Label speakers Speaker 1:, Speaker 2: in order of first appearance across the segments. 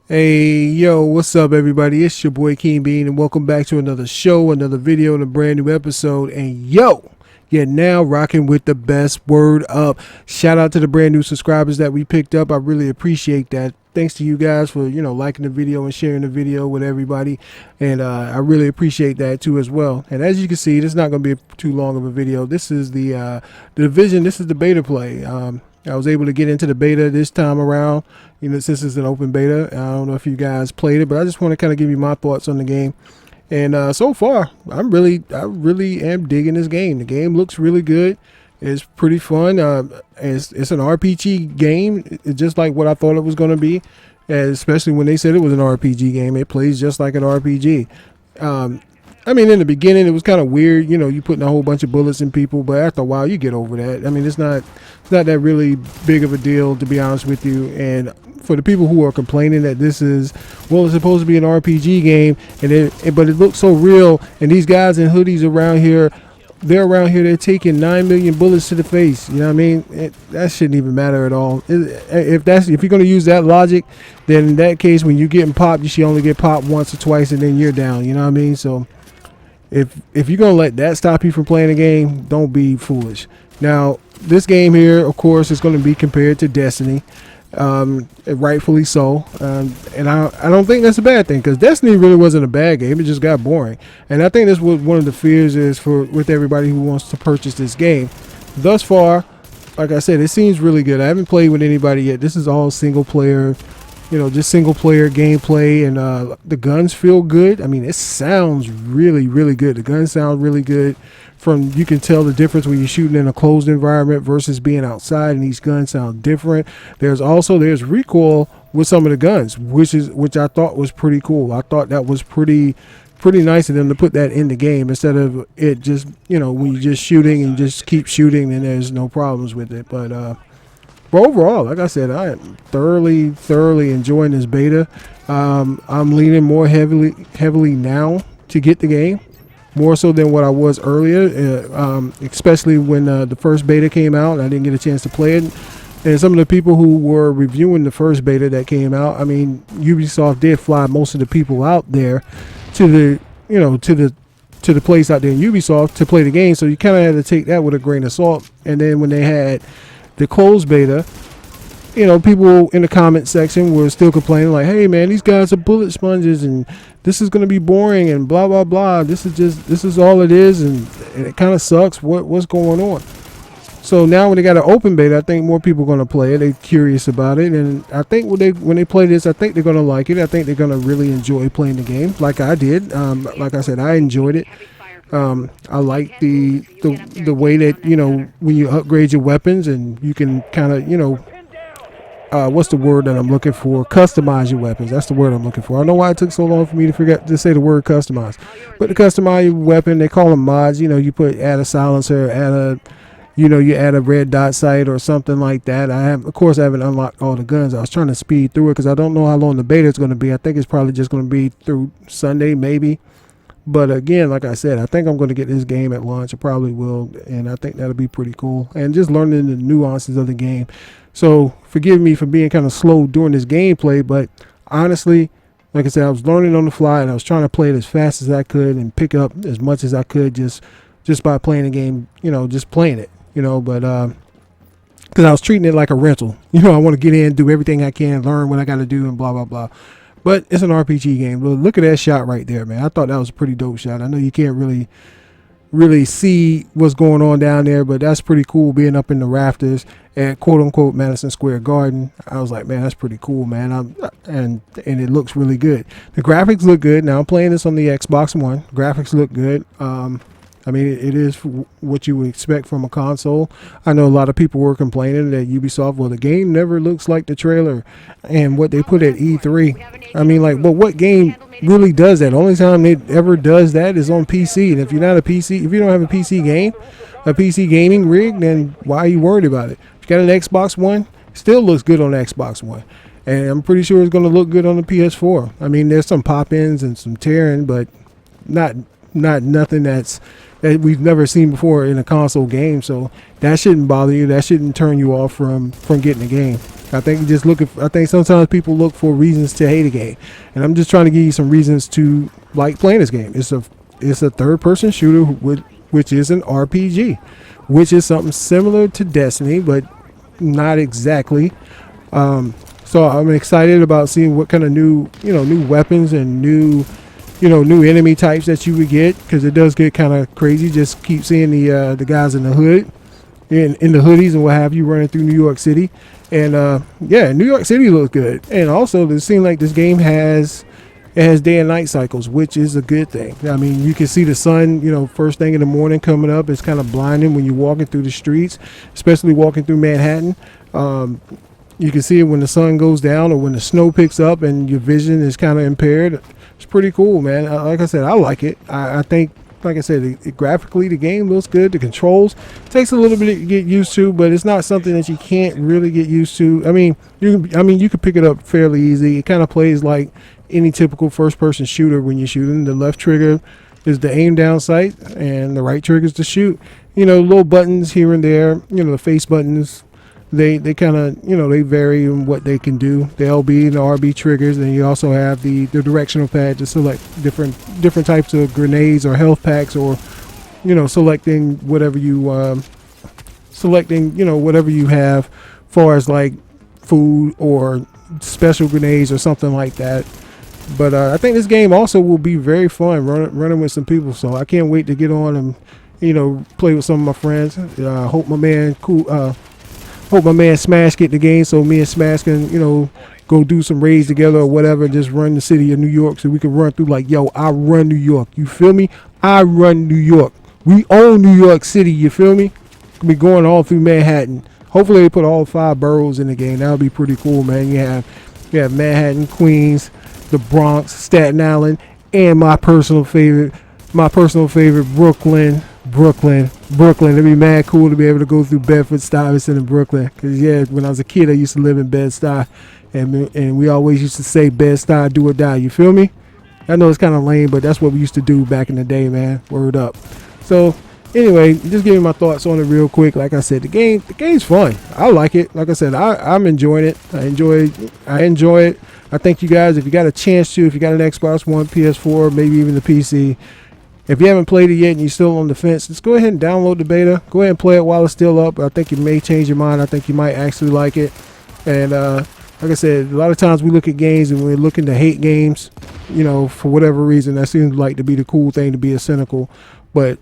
Speaker 1: Hey, yo, what's up, everybody? It's your boy King Bean, and welcome back to another show, another video, and a brand new episode. And yo, you're now rocking with the best word up. Shout out to the brand new subscribers that we picked up. I really appreciate that. Thanks to you guys for liking the video and sharing the video with everybody, and I really appreciate that too as well. And as you can see, this is not going to be too long of a video. This is the division. This is the beta play. I was able to get into the beta this time around, since it's an open beta. I don't know if you guys played it, but I just want to kind of give you my thoughts on the game. And so far, I really am digging this game. The game looks really good. It's pretty fun. It's an RPG game, it's just like what I thought it was going to be. And especially when they said it was an RPG game, it plays just like an RPG. I mean, in the beginning, it was kind of weird, you putting a whole bunch of bullets in people, but after a while, you get over that. I mean, it's not that really big of a deal, to be honest with you. And for the people who are complaining that this is, well, it's supposed to be an RPG game, but it looks so real, and these guys in hoodies around here, they're taking 9 million bullets to the face. You know what I mean? That shouldn't even matter at all. If you're going to use that logic, then in that case, when you're getting popped, you should only get popped once or twice, and then you're down. You know what I mean? So if you're gonna let that stop you from playing a game, don't be foolish. Now, this game here, of course, is going to be compared to Destiny, rightfully so, and I don't think that's a bad thing, because Destiny really wasn't a bad game. It just got boring, and I think that's what one of the fears is with everybody who wants to purchase this game. Thus far, like I said, it seems really good. I haven't played with anybody yet. This is all single player. Just single player gameplay, and the guns feel good. I mean, it sounds really, really good. The guns sound really good. You can tell the difference when you're shooting in a closed environment versus being outside, and these guns sound different. There's recoil with some of the guns, which I thought was pretty cool. I thought that was pretty nice of them to put that in the game, instead of it just, when you're just shooting and just keep shooting, and there's no problems with it. But overall, like I said, I am thoroughly enjoying this beta. I'm leaning more heavily now to get the game, more so than what I was earlier, especially when the first beta came out. I didn't get a chance to play it. And some of the people who were reviewing the first beta that came out, I mean, Ubisoft did fly most of the people out there to the place out there in Ubisoft to play the game. So you kind of had to take that with a grain of salt. And then when they had the closed beta, people in the comment section were still complaining, like, hey man, these guys are bullet sponges, and this is going to be boring, and blah blah blah. This is all it is, and it kind of sucks. What's going on? So now when they got an open beta, I think more people are going to play it. They're curious about it, and I think when they play this, I think they're going to like it. I think they're going to really enjoy playing the game, like I did. Like I said, I enjoyed it. I like the way that when you upgrade your weapons, and you can kind of what's the word that I'm looking for? Customize your weapons. That's the word I'm looking for. I don't know why it took so long for me to forget to say the word customize. But to customize your weapon, they call them mods. You add a silencer, you add a red dot sight or something like that. Of course, I haven't unlocked all the guns. I was trying to speed through it because I don't know how long the beta is going to be. I think it's probably just going to be through Sunday, maybe. But again, like I said, I think I'm going to get this game at launch. I probably will, and I think that'll be pretty cool. And just learning the nuances of the game. So forgive me for being kind of slow during this gameplay, but honestly, like I said, I was learning on the fly, and I was trying to play it as fast as I could and pick up as much as I could just by playing the game, just playing it, but because I was treating it like a rental. I want to get in, do everything I can, learn what I got to do, and blah, blah, blah. But it's an RPG game. But look at that shot right there, man. I thought that was a pretty dope shot. I know you can't really see what's going on down there, but that's pretty cool, being up in the rafters at quote-unquote Madison Square Garden. I was like, man, that's pretty cool, man. And it looks really good. The graphics look good. Now, I'm playing this on the Xbox One. Graphics look good. I mean, it is what you would expect from a console. I know a lot of people were complaining that Ubisoft, well, the game never looks like the trailer and what they put at E3. I mean, like, but what game really does that? The only time it ever does that is on PC. And if you don't have a PC gaming rig, then why are you worried about it? If you got an Xbox One, it still looks good on the Xbox One. And I'm pretty sure it's going to look good on the PS4. I mean, there's some pop-ins and some tearing, but not nothing that's that we've never seen before in a console game. So that shouldn't bother you. That shouldn't turn you off from getting the game. I think you just I think sometimes people look for reasons to hate a game, and I'm just trying to give you some reasons to like playing this game. It's a third-person shooter which is an RPG, which is something similar to Destiny, but not exactly. So I'm excited about seeing what kind of new weapons and new enemy types that you would get, because it does get kind of crazy. Just keep seeing the guys in the hood, in the hoodies and what have you, running through New York City. And yeah, New York City looks good. And also, it seems like this game has day and night cycles, which is a good thing. I mean, you can see the sun, first thing in the morning coming up. It's kind of blinding when you're walking through the streets, especially walking through Manhattan. You can see it when the sun goes down or when the snow picks up and your vision is kind of impaired. It's pretty cool, man. Like I said, I like it. I think, like I said, graphically the game looks good. The controls takes a little bit to get used to, but it's not something that you can't really get used to. I mean, you can pick it up fairly easy. It kind of plays like any typical first-person shooter when you're shooting. The left trigger is the aim down sight, and the right trigger is to shoot. Little buttons here and there. The face buttons. They kind of they vary in what they can do. The LB and the RB triggers, and you also have the directional pad to select different types of grenades or health packs, or selecting whatever you whatever you have, far as like food or special grenades or something like that. But I think this game also will be very fun running with some people. So I can't wait to get on and play with some of my friends. Hope my man Smash get the game, so me and Smash can go do some raids together or whatever, and just run the city of New York, so we can run through like, yo, I run New York, you feel me? I run New York. We own New York City, you feel me? We'll be going all through Manhattan. Hopefully they put all 5 boroughs in the game. That would be pretty cool, man. You have Manhattan, Queens, the Bronx, Staten Island, and my personal favorite, Brooklyn. It'd be mad cool to be able to go through Bedford, Stuyvesant, and Brooklyn. Cause yeah, when I was a kid, I used to live in Bed-Stuy, and we always used to say Bed-Stuy, do or die. You feel me? I know it's kind of lame, but that's what we used to do back in the day, man. Word up. So anyway, just giving my thoughts on it real quick. Like I said, the game's fun. I like it. Like I said, I'm enjoying it. I enjoy it. I think you guys, if you got a chance to, if you got an Xbox One, PS4, maybe even the PC, if you haven't played it yet and you're still on the fence, just go ahead and download the beta. Go ahead and play it while it's still up. I think you may change your mind. I think you might actually like it. And like I said, a lot of times we look at games and we're looking to hate games, for whatever reason. That seems like to be the cool thing, to be cynical. But,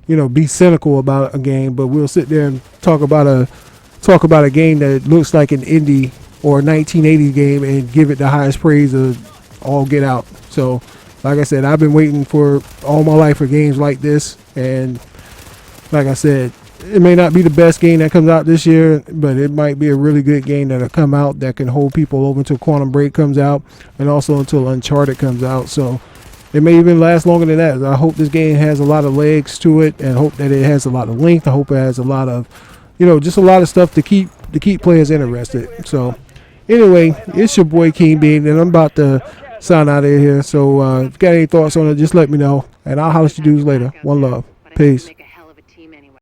Speaker 1: be cynical about a game. But we'll sit there and talk about a game that looks like an indie or a 1980 game and give it the highest praise of all get out. So, like I said, I've been waiting for all my life for games like this, and like I said, it may not be the best game that comes out this year, but it might be a really good game that'll come out that can hold people over until Quantum Break comes out, and also until Uncharted comes out. So it may even last longer than that. I hope this game has a lot of legs to it, and hope that it has a lot of length. I hope it has a lot of, just a lot of stuff to keep players interested. So anyway, it's your boy King Bean, and I'm about to sign out of here. So if you got any thoughts on it, just let me know, and I'll holler at you dudes later. One love. Peace.